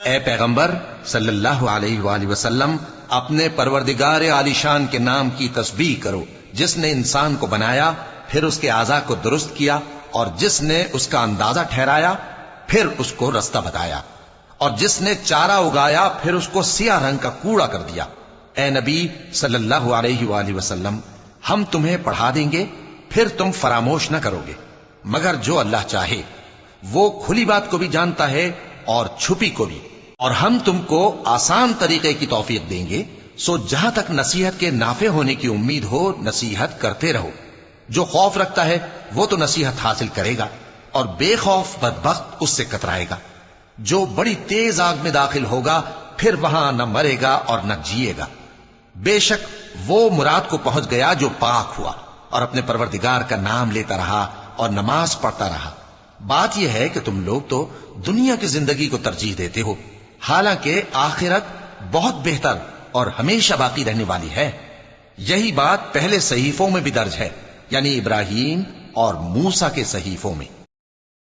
اے پیغمبر صلی اللہ علیہ وآلہ وسلم، اپنے پروردگار عالی شان کے نام کی تسبیح کرو، جس نے انسان کو بنایا پھر اس کے اعضاء کو درست کیا، اور جس نے اس کا اندازہ ٹھہرایا پھر اس کو رستہ بتایا، اور جس نے چارہ اگایا پھر اس کو سیاہ رنگ کا کوڑا کر دیا۔ اے نبی صلی اللہ علیہ وآلہ وسلم، ہم تمہیں پڑھا دیں گے پھر تم فراموش نہ کرو گے، مگر جو اللہ چاہے۔ وہ کھلی بات کو بھی جانتا ہے اور چھپی کو بھی، اور ہم تم کو آسان طریقے کی توفیق دیں گے، سو جہاں تک نصیحت کے نافع ہونے کی امید ہو نصیحت کرتے رہو۔ جو خوف رکھتا ہے وہ تو نصیحت حاصل کرے گا، اور بے خوف بدبخت اس سے کترائے گا۔ جو بڑی تیز آگ میں داخل ہوگا پھر وہاں نہ مرے گا اور نہ جیے گا۔ بے شک وہ مراد کو پہنچ گیا جو پاک ہوا اور اپنے پروردگار کا نام لیتا رہا اور نماز پڑھتا رہا۔ بات یہ ہے کہ تم لوگ تو دنیا کی زندگی کو ترجیح دیتے ہو، حالانکہ آخرت بہت بہتر اور ہمیشہ باقی رہنے والی ہے۔ یہی بات پہلے صحیفوں میں بھی درج ہے، یعنی ابراہیم اور موسیٰ کے صحیفوں میں۔